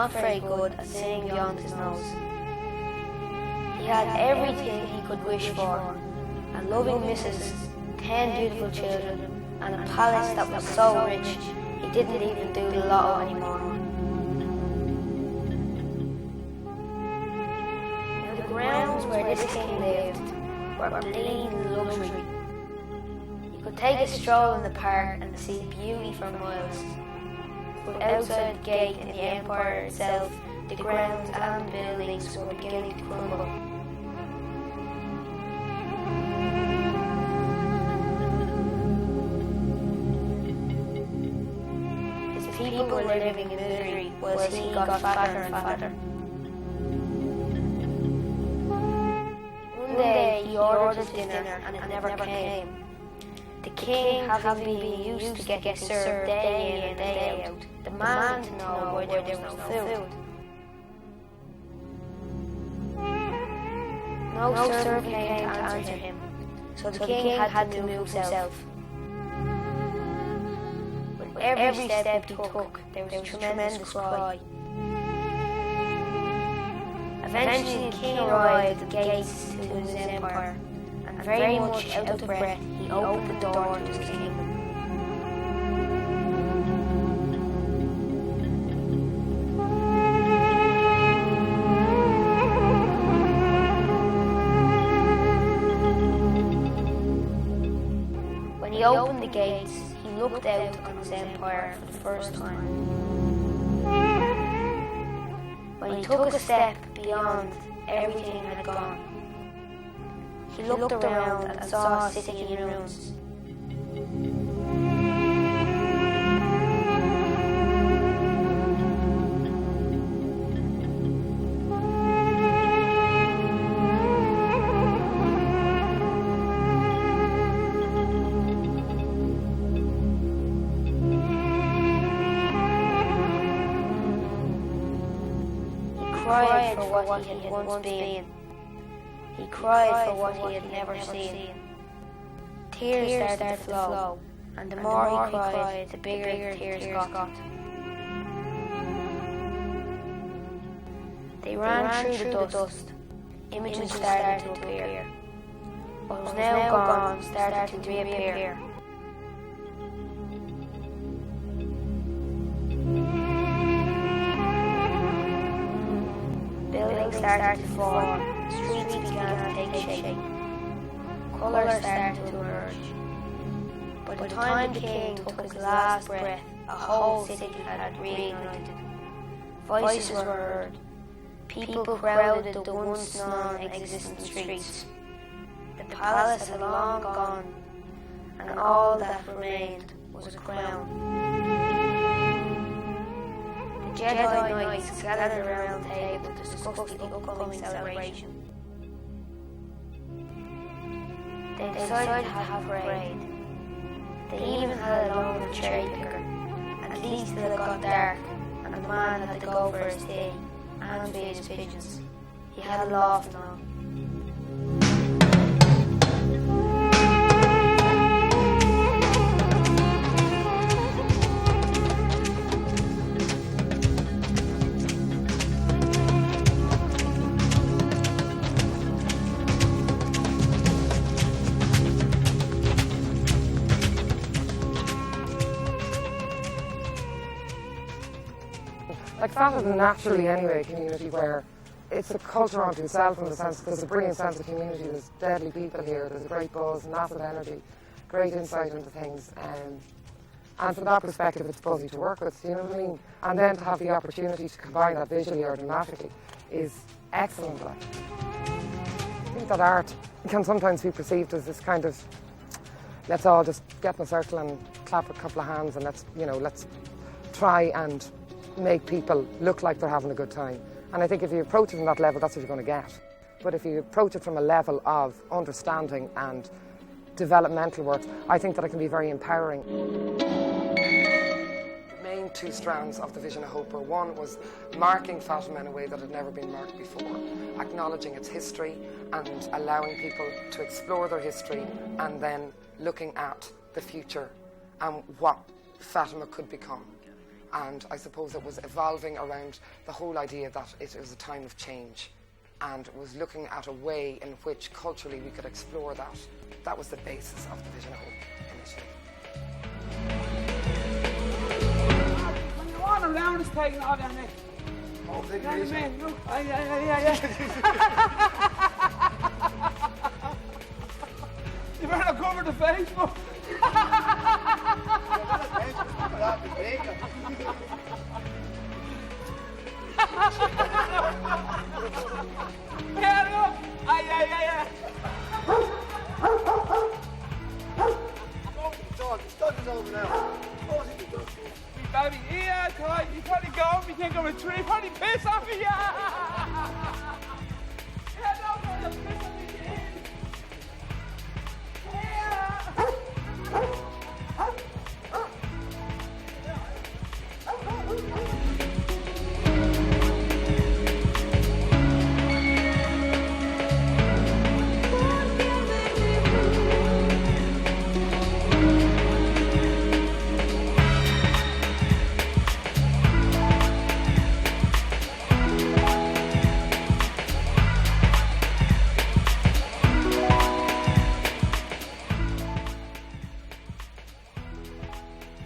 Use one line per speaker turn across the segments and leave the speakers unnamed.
not very good at seeing beyond his nose. He had everything he could wish for, a loving missus, 10 beautiful children, and a palace that was so rich he didn't even do the lotto anymore. Now the grounds where this king lived were bleeding luxury. You could take a stroll in the park and see beauty for miles. But outside the gate in the empire itself, the grounds and buildings were beginning to crumble. His people were living in misery whilst he got fatter and fatter. One day he ordered dinner and it never came. The king, having been used to getting served day in and day out, demanded to know why there was no food. No servant came to answer him, so the king had to move himself. With every step he took, there was a tremendous cry. Eventually the king arrived at the gates to his empire, and very much out of breath, he opened the door to his kingdom. When he opened the gates, he looked out on his empire for the first time. When he took a step beyond, everything had gone. He looked around and saw a city in ruins. He cried for what he had once been. He cried for what he had never seen. Tears started to flow, and the more he cried, the bigger the tears got. They ran through the dust. Images started to appear. What was now gone started to reappear. Buildings started to form. Streets began to take shape. Colours started to emerge. By the time the king took his last breath, a whole city had reignited. Voices were heard. People crowded the once non-existent streets. The palace had long gone, and all that remained was a crown. The Jedi Knights gathered around the table to discuss the upcoming celebration. They decided to have a parade. They even had a lone cherry picker, at least till it got dark and the man had to go for his tea and feed his pigeons. He had a loft and all.
Like Fatima naturally anyway, a community where it's a culture unto itself in the sense there's a brilliant sense of community, there's deadly people here, there's a great buzz, massive energy, great insight into things, and from that perspective it's buzzy to work with, you know what I mean? And then to have the opportunity to combine that visually or dramatically is excellent. Like. I think that art can sometimes be perceived as this kind of, let's all just get in a circle and clap a couple of hands and let's try and make people look like they're having a good time. And I think if you approach it from that level, that's what you're going to get. But if you approach it from a level of understanding and developmental work, I think that it can be very empowering. The main two strands of the Vision of Hope were, one was marking Fatima in a way that had never been marked before, acknowledging its history and allowing people to explore their history and then looking at the future and what Fatima could become. And I suppose it was evolving around the whole idea that it was a time of change, and was looking at a way in which culturally we could explore that. That was the basis of the Vision of Hope initiative.
When you want around, it's taking off your neck.
Oh, take
You know
it
what I
easy.
mean? Look, yeah. You better cover the Facebook. Yeah, look. Yeah.
The dog is over now.
Baby, yeah, tight. You probably go, you think I'm a tree, probably piss off me, yeah! Yeah, no, you're piss off me,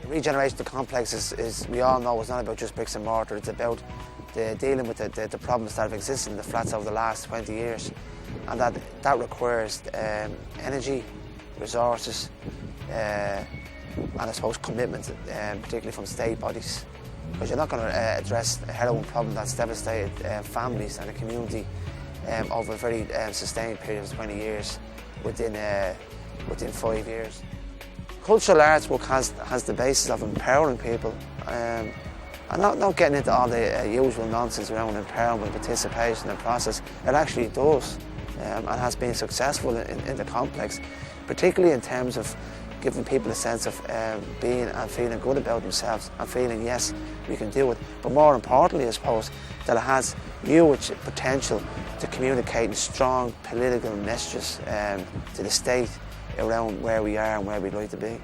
Regeneration of the complex is, we all know, it's not about just bricks and mortar. It's about dealing with the problems that have existed in the flats over the last 20 years. And that requires energy, resources, and I suppose commitment, particularly from state bodies. Because you're not going to address a heroin problem that's devastated families and a community over a very sustained period of 20 years within 5 years. Cultural arts work has the basis of empowering people and not getting into all the usual nonsense around empowerment, participation and process. It actually does and has been successful in the complex, particularly in terms of giving people a sense of being and feeling good about themselves and feeling, yes, we can do it. But more importantly, I suppose, that it has huge potential to communicating strong political messages to the state around where we are and where we'd like to be.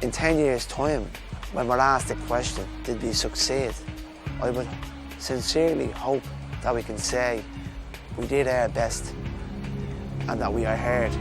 In 10 years' time, when we're asked the question, did we succeed? I would sincerely hope that we can say we did our best and that we are heard.